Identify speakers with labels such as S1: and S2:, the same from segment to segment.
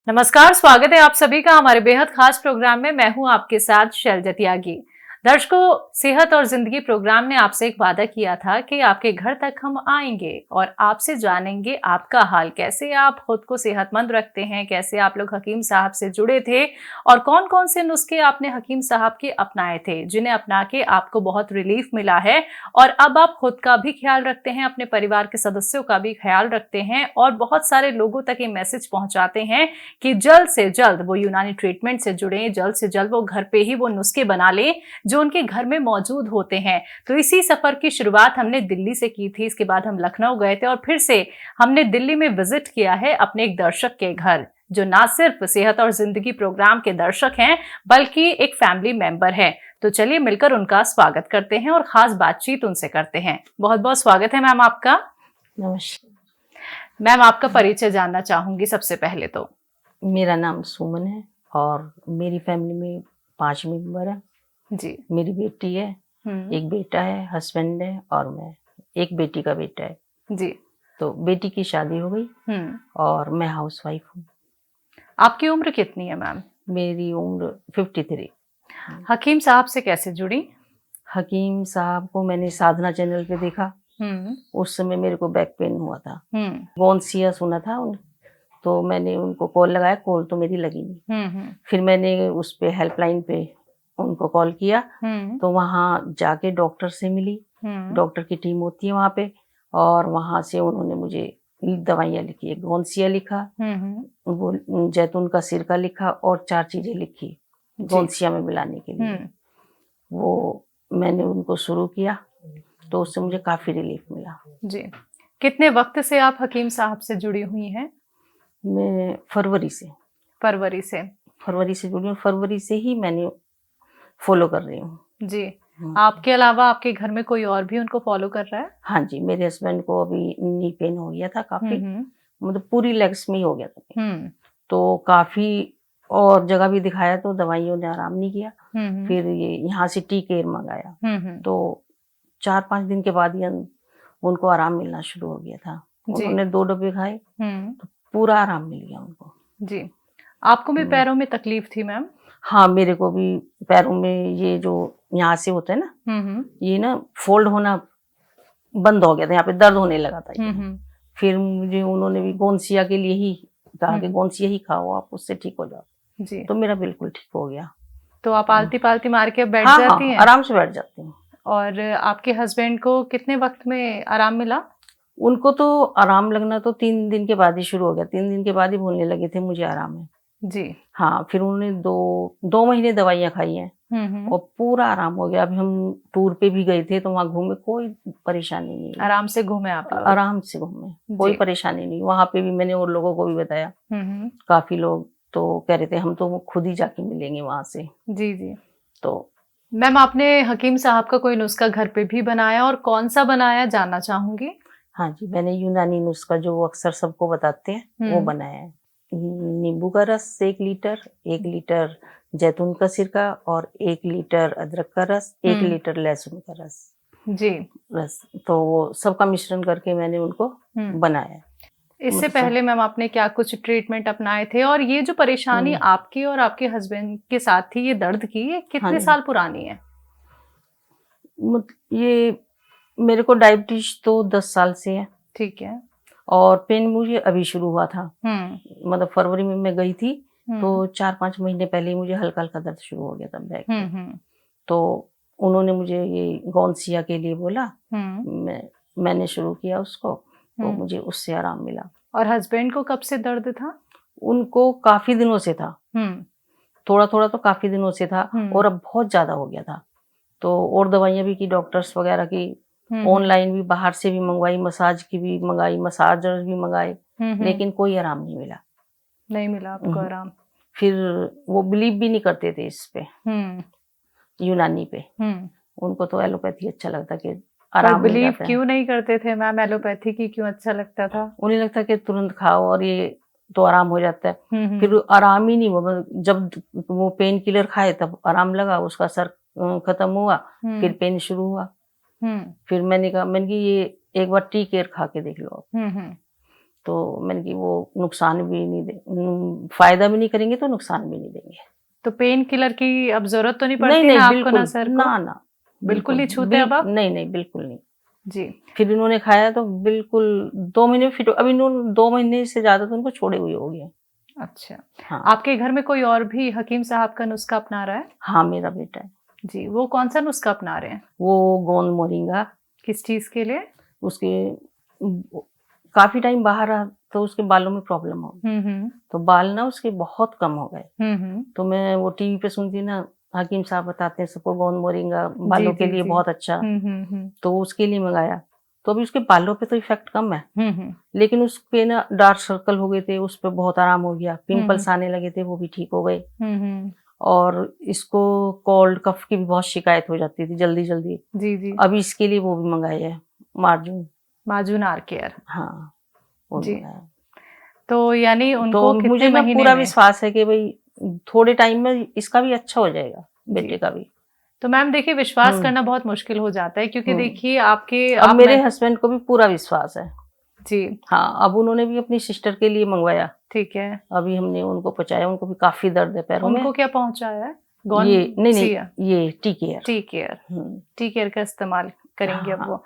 S1: नमस्कार, स्वागत है आप सभी का हमारे बेहद खास प्रोग्राम में। मैं हूं आपके साथ शैलजा त्यागी। दर्शकों, सेहत और जिंदगी प्रोग्राम ने आपसे एक वादा किया था कि आपके घर तक हम आएंगे और आपसे जानेंगे आपका हाल, कैसे आप खुद को सेहतमंद रखते हैं, कैसे आप लोग हकीम साहब से जुड़े थे और कौन कौन से नुस्खे आपने हकीम साहब के अपनाए थे, जिन्हें अपना के आपको बहुत रिलीफ मिला है। और अब आप खुद का भी ख्याल रखते हैं, अपने परिवार के सदस्यों का भी ख्याल रखते हैं और बहुत सारे लोगों तक ये मैसेज पहुंचाते हैं कि जल्द से जल्द वो यूनानी ट्रीटमेंट से जुड़ें, जल्द से जल्द वो घर पे ही वो नुस्खे बना लें जो उनके घर में मौजूद होते हैं। तो इसी सफर की शुरुआत हमने दिल्ली से की थी। इसके बाद हम लखनऊ गए थे और फिर से हमने दिल्ली में विजिट किया है अपने एक दर्शक के घर, जो ना सिर्फ सेहत और जिंदगी प्रोग्राम के दर्शक हैं बल्कि एक फैमिली मेंबर है। तो चलिए मिलकर उनका स्वागत करते हैं और खास बातचीत उनसे करते हैं। बहुत बहुत स्वागत है मैम आपका।
S2: नमस्कार
S1: मैम, आपका परिचय जानना चाहूंगी सबसे पहले तो।
S2: मेरा नाम सुमन है और मेरी फैमिली में 5 मेंबर हैं।
S1: जी।
S2: मेरी बेटी है, एक बेटा है, हस्बैंड है और मैं। एक बेटी का बेटा है।
S1: जी।
S2: तो बेटी की शादी हो गई और मैं हाउसवाइफ हूँ।
S1: आपकी उम्र कितनी है मैम?
S2: मेरी उम्र 53।
S1: हकीम साहब से कैसे जुड़ी?
S2: हकीम साहब को मैंने साधना चैनल पे देखा। उस समय मेरे को बैक पेन हुआ था। गोंसिया सुना था तो मैंने उनको कॉल लगाया, कॉल तो मेरी लगी नहीं। फिर मैंने उस पे हेल्पलाइन पे उनको कॉल किया तो वहाँ जाके डॉक्टर से मिली। डॉक्टर की टीम होती है वहाँ पे और वहाँ से उन्होंने मुझे दवाइयाँ लिखी। एक गोंसिया लिखा, वो जैतून का सिरका लिखा और 4 चीजें लिखी गोंसिया में मिलाने के लिए। वो मैंने उनको शुरू किया तो उससे मुझे काफी रिलीफ मिला।
S1: जी। कितने वक्त से आप हकीम साहब से जुड़ी हुई हैं?
S2: मैं फरवरी से जुड़ी हूँ। फरवरी से ही मैंने फॉलो कर रही हूँ।
S1: जी। आपके अलावा आपके घर में कोई और भी उनको फॉलो कर रहा है?
S2: हाँ जी, मेरे हस्बैंड को अभी नी पेन हो गया था काफी, मतलब पूरी लेग्स में ही हो गया था। तो काफी और जगह भी दिखाया तो दवाइयों ने आराम नहीं किया। फिर ये यहाँ से टी केयर मंगाया तो 4-5 दिन के बाद ही उनको आराम मिलना शुरू हो गया था। उन्होंने 2 डब्बे खाए तो पूरा आराम मिल गया उनको।
S1: जी। आपको भी पैरों में तकलीफ थी मैम?
S2: हाँ, मेरे को भी पैरों में ये जो यहाँ से होता है ना, ये ना फोल्ड होना बंद हो गया था, यहाँ पे दर्द होने लगा था। फिर मुझे उन्होंने भी गोंसिया के लिए ही कहा कि गोंसिया ही खाओ आप, उससे ठीक हो जाओ। जी। तो मेरा बिल्कुल ठीक हो गया।
S1: तो आप आलती पालती मार के बैठ
S2: हाँ,
S1: जाती हैं?
S2: आराम से बैठ जाती हूँ।
S1: और आपके हस्बैंड को कितने वक्त में आराम मिला?
S2: उनको तो आराम लगना तो 3 दिन के बाद ही शुरू हो गया। 3 दिन के बाद ही बोलने लगे थे मुझे आराम है।
S1: जी।
S2: हाँ, फिर उन्होंने 2 महीने दवाइयाँ खाई हैं और पूरा आराम हो गया। अभी हम टूर पे भी गए थे तो वहाँ घूमे, कोई परेशानी नहीं।
S1: आराम से घूमे आप लोग?
S2: आराम से घूमे, कोई परेशानी नहीं। वहाँ पे भी मैंने और लोगों को भी बताया। काफी लोग तो कह रहे थे हम तो खुद ही जाके मिलेंगे वहां से।
S1: जी जी।
S2: तो
S1: मैम, आपने हकीम साहब का कोई नुस्खा घर पे भी बनाया और कौन सा बनाया, जानना चाहूंगी।
S2: हाँ जी, मैंने यूनानी नुस्खा जो वो अक्सर सबको बताते हैं वो बनाया है। नींबू का रस 1 लीटर, 1 लीटर जैतून का सिरका और 1 लीटर अदरक का रस, 1 लीटर लहसुन का रस।
S1: जी।
S2: रस तो वो सबका मिश्रण करके मैंने उनको बनाया।
S1: इससे पहले मैम आपने क्या कुछ ट्रीटमेंट अपनाए थे? और ये जो परेशानी आपकी और आपके हस्बैंड के साथ थी, ये दर्द की, ये कितने साल पुरानी है?
S2: ये मेरे को डायबिटीज तो 10 साल से है।
S1: ठीक है। और
S2: पेन मुझे अभी शुरू हुआ था, मतलब फरवरी में मैं गई थी तो 4-5 महीने पहले ही मुझे हल्का हल्का दर्द शुरू हो गया था बैक पे। तो उन्होंने मुझे ये गोंसिया के लिए बोला, मैंने शुरू किया उसको तो मुझे उससे आराम मिला।
S1: और हस्बैंड को कब से दर्द था?
S2: उनको काफी दिनों से था, थोड़ा थोड़ा तो काफी दिनों से था और अब बहुत ज्यादा हो गया था। तो और दवाइयां भी की, डॉक्टर्स वगैरह की, ऑनलाइन भी बाहर से भी मंगवाई, मसाज की भी मंगाई, मसाजर भी मंगाए, लेकिन कोई आराम नहीं मिला
S1: आपको आराम।
S2: फिर वो बिलीव भी नहीं करते थे इस पे, यूनानी पे। उनको तो एलोपैथी अच्छा लगता कि आराम मिल जाता है।
S1: क्यों नहीं करते थे मैम? एलोपैथी की क्यों अच्छा लगता था?
S2: उन्हें लगता कि तुरंत खाओ और ये तो आराम हो जाता है। फिर आराम ही नहीं हुआ। जब वो पेन किलर खाए तब आराम लगा, उसका असर खत्म हुआ, फिर पेन शुरू हुआ। फिर मैंने कहा ये एक बार टी केयर खा के देख लो। तो मैंने कि वो नुकसान भी नहीं दे, फायदा भी नहीं करेंगे तो नुकसान भी नहीं देंगे।
S1: तो पेन किलर की अब जरूरत तो नहीं
S2: नहीं
S1: पड़ती
S2: नहीं
S1: ना आपको
S2: बिल्कुल
S1: ना सर को?
S2: ना ना
S1: बिल्कुल नहीं छूते अब आप?
S2: नहीं नहीं बिल्कुल नहीं।
S1: जी।
S2: फिर इन्होंने खाया तो बिल्कुल 2 महीने फिर अभी इन्होंने 2 महीने से ज्यादा तो उनको छोड़े हुए हो गए।
S1: अच्छा।
S2: हाँ
S1: आपके घर में कोई और भी हकीम साहब का नुस्खा अपना रहा है?
S2: हाँ मेरा बेटा है,
S1: जी, वो कौन सा नुस्खा अपना रहे हैं?
S2: वो गोंद मोरिंगा।
S1: किस चीज के लिए?
S2: उसके काफी टाइम बाहर रहा तो उसके बालों में प्रॉब्लम हो गई, तो बाल ना उसके बहुत कम हो गए। तो मैं वो टीवी पे सुनती ना, हकीम साहब बताते हैं सबको गोंद मोरिंगा बालों के लिए बहुत अच्छा, तो उसके लिए मंगाया। तो अभी उसके बालों पे तो इफेक्ट कम है, लेकिन उस पे ना डार्क सर्कल हो गए थे, उस पे बहुत आराम हो गया। पिंपल्स आने लगे थे, वो भी ठीक हो गए। और इसको कोल्ड कफ की भी बहुत शिकायत हो जाती थी जल्दी जल्दी।
S1: जी जी।
S2: अभी इसके लिए वो भी मंगाए है, मार्जून।
S1: माजून आर केयर।
S2: हाँ वो
S1: जी।
S2: मंगाया।
S1: तो यानी
S2: तो
S1: उनको
S2: मुझे
S1: कितने
S2: ना
S1: महीने
S2: पूरा
S1: में?
S2: विश्वास है कि भाई थोड़े टाइम में इसका भी अच्छा हो जाएगा, बेटे का भी।
S1: तो मैम देखिए, विश्वास
S2: हम्म
S1: करना बहुत मुश्किल हो जाता है क्योंकि
S2: हम्म।
S1: देखिए आपके
S2: अब
S1: आप
S2: मेरे हस्बैंड को भी पूरा विश्वास है।
S1: जी।
S2: हाँ अब उन्होंने भी अपनी सिस्टर के लिए मंगवाया,
S1: ठीक है।
S2: अभी हमने उनको पहुंचाया। उनको भी काफी दर्द है पैरों में।
S1: उनको क्या पहुंचाया है?
S2: ये नहीं
S1: सिया?
S2: ये टी केयर।
S1: T care.
S2: हम्म
S1: टी केयर का इस्तेमाल करेंगे अब
S2: हाँ
S1: वो।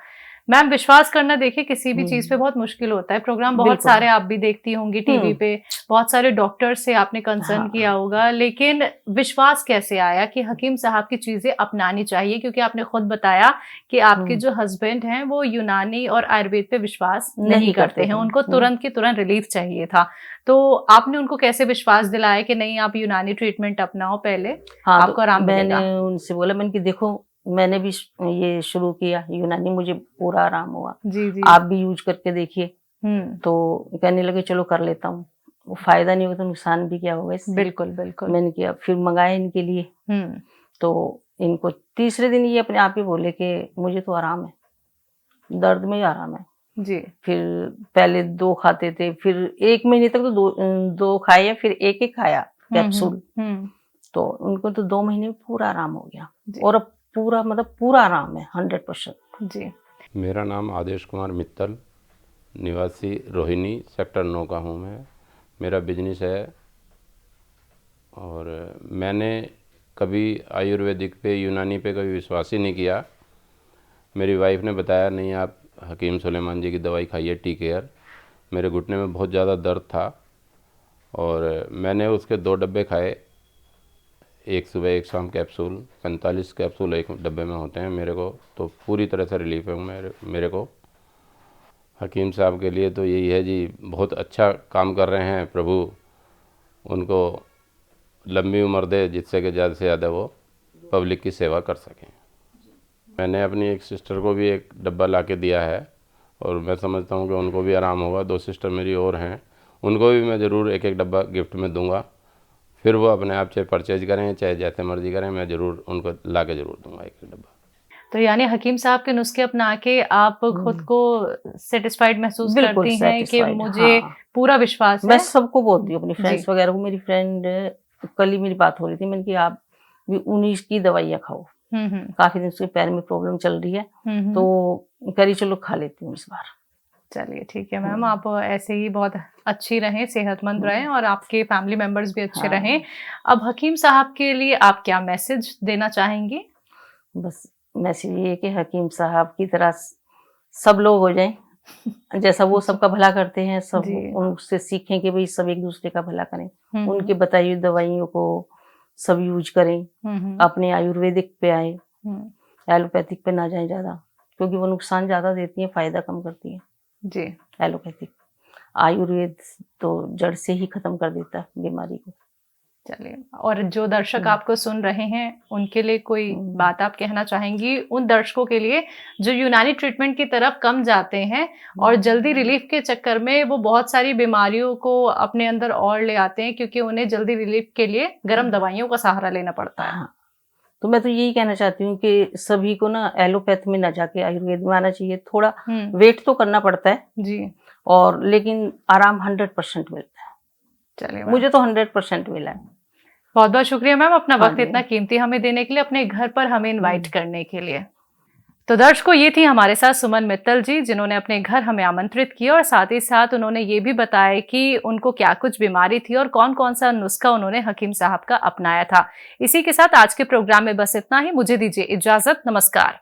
S1: मैम विश्वास करना देखिए किसी भी चीज पे
S2: हम्म
S1: बहुत मुश्किल होता है। प्रोग्राम बहुत
S2: बिल्कुल।
S1: सारे आप भी देखती होंगी टीवी
S2: हम्म
S1: पे, बहुत सारे डॉक्टर से आपने कंसर्न किया
S2: हाँ
S1: होगा, लेकिन विश्वास कैसे आया कि हकीम साहब की चीजें अपनानी चाहिए? क्योंकि आपने खुद बताया कि आपके जो हस्बैंड हैं वो यूनानी और आयुर्वेद पे विश्वास नहीं करते हैं,
S2: थे।
S1: उनको तुरंत की तुरंत रिलीफ चाहिए था। तो आपने उनको कैसे विश्वास दिलाया कि नहीं आप यूनानी ट्रीटमेंट अपनाओ पहले,
S2: हाँ
S1: आपको
S2: तो
S1: आराम
S2: मैंने
S1: मिलेगा?
S2: उनसे बोला, मैंने कि देखो मैंने भी ये शुरू किया यूनानी, मुझे पूरा आराम हुआ,
S1: जी जी।
S2: आप भी यूज करके देखिए।
S1: हम्म।
S2: तो कहने लगे चलो कर लेता हूँ, वो फायदा नहीं होगा तो नुकसान भी क्या होगा इससे।
S1: बिल्कुल बिल्कुल।
S2: मैंने किया, फिर मंगाया इनके लिए।
S1: हम्म।
S2: तो इनको तीसरे दिन ये अपने आप ही बोले कि मुझे तो आराम है, दर्द में ही आराम है।
S1: जी।
S2: फिर पहले 2 खाते थे, फिर 1 महीने तक तो 2 खाए, फिर एक एक खाया कैप्सूल। तो उनको तो 2 महीने में पूरा आराम हो गया। और अब पूरा मतलब पूरा आराम है 100%।
S1: जी।
S3: मेरा नाम आदेश कुमार मित्तल, निवासी रोहिणी सेक्टर 9 का हूँ मैं। मेरा बिजनेस है और मैंने कभी आयुर्वेदिक पे यूनानी पे कभी विश्वास ही नहीं किया। मेरी वाइफ ने बताया नहीं आप हकीम सुलेमान जी की दवाई खाइए टी केयर। मेरे घुटने में बहुत ज़्यादा दर्द था और मैंने उसके 2 डब्बे खाए, एक सुबह एक शाम कैप्सूल। 45 कैप्सूल एक डब्बे में होते हैं। मेरे को तो पूरी तरह से रिलीफ है मेरे को। हकीम साहब के लिए तो यही है जी, बहुत अच्छा काम कर रहे हैं प्रभु, उनको लंबी उम्र दे जिससे कि ज़्यादा से ज़्यादा वो पब्लिक की सेवा कर सकें। मैंने अपनी एक सिस्टर को भी एक डब्बा ला के दिया है और मैं समझता हूँ कि उनको भी आराम होगा। 2 सिस्टर मेरी और हैं, उनको भी मैं ज़रूर एक एक डब्बा गिफ्ट में दूंगा। फिर वो अपने आप चाहे परचेज करें चाहे जैसे मर्जी करें, मैं ज़रूर उनको ला के ज़रूर दूंगा एक एक डब्बा।
S1: तो यानी हकीम साहब के नुस्खे अपना के आप खुद को सेटिस्फाइड महसूस
S2: बिल्कुल
S1: करती हैं कि
S2: satisfied,
S1: मुझे
S2: हाँ।
S1: पूरा विश्वास
S2: मैं
S1: है?
S2: सबको बोलती हूँ, अपनी
S1: जी।
S2: फ्रेंड्स वगैरह को। मेरी फ्रेंड कल ही मेरी बात हो रही थी, मैंने कि आप भी 19 की दवाइयाँ खाओ, काफी दिन से पैर में प्रॉब्लम चल रही है, तो करी चलो खा लेती हूँ इस बार।
S1: चलिए ठीक है मैम, आप ऐसे ही बहुत अच्छी रहें, सेहतमंद रहें और आपके फैमिली मेंबर्स भी अच्छे
S2: हाँ।
S1: रहें। अब हकीम साहब के लिए आप क्या मैसेज देना चाहेंगी?
S2: बस मैसेज ये है कि हकीम साहब की तरह सब लोग हो जाएं, जैसा वो सबका भला करते हैं, सब
S1: जी।
S2: उनसे सीखें कि भाई सब एक दूसरे का भला करें। उनके बताई हुई दवाइयों को सब यूज करें, अपने आयुर्वेदिक पे आए, एलोपैथिक पे ना जाएं ज्यादा, क्योंकि वो नुकसान ज्यादा देती है, फायदा कम करती है
S1: जी।
S2: एलोपैथिक। आयुर्वेद तो जड़ से ही खत्म कर देता है बीमारी को।
S1: चलिए, और जो दर्शक आपको सुन रहे हैं उनके लिए कोई बात आप कहना चाहेंगी, उन दर्शकों के लिए जो यूनानी ट्रीटमेंट की तरफ कम जाते हैं और जल्दी रिलीफ के चक्कर में वो बहुत सारी बीमारियों को अपने अंदर और ले आते हैं, क्योंकि उन्हें जल्दी रिलीफ के लिए गर्म दवाइयों का सहारा लेना पड़ता है?
S2: हाँ, तो मैं तो यही कहना चाहती हूँ कि सभी को ना एलोपैथ में ना जाके आयुर्वेद में आना चाहिए। थोड़ा वेट तो करना पड़ता है
S1: जी,
S2: और लेकिन आराम 100% मिलता है।
S1: चलिए
S2: मुझे तो 100% मिला है।
S1: बहुत बहुत शुक्रिया मैम, अपना
S2: हाँ
S1: वक्त
S2: जी।
S1: इतना कीमती हमें देने के लिए, अपने घर पर हमें इनवाइट करने के लिए। तो दर्शकों, ये थी हमारे साथ सुमन मित्तल जी, जिन्होंने अपने घर हमें आमंत्रित किया और साथ ही साथ उन्होंने ये भी बताया कि उनको क्या कुछ बीमारी थी और कौन कौन सा नुस्खा उन्होंने हकीम साहब का अपनाया था। इसी के साथ आज के प्रोग्राम में बस इतना ही। मुझे दीजिए इजाजत। नमस्कार।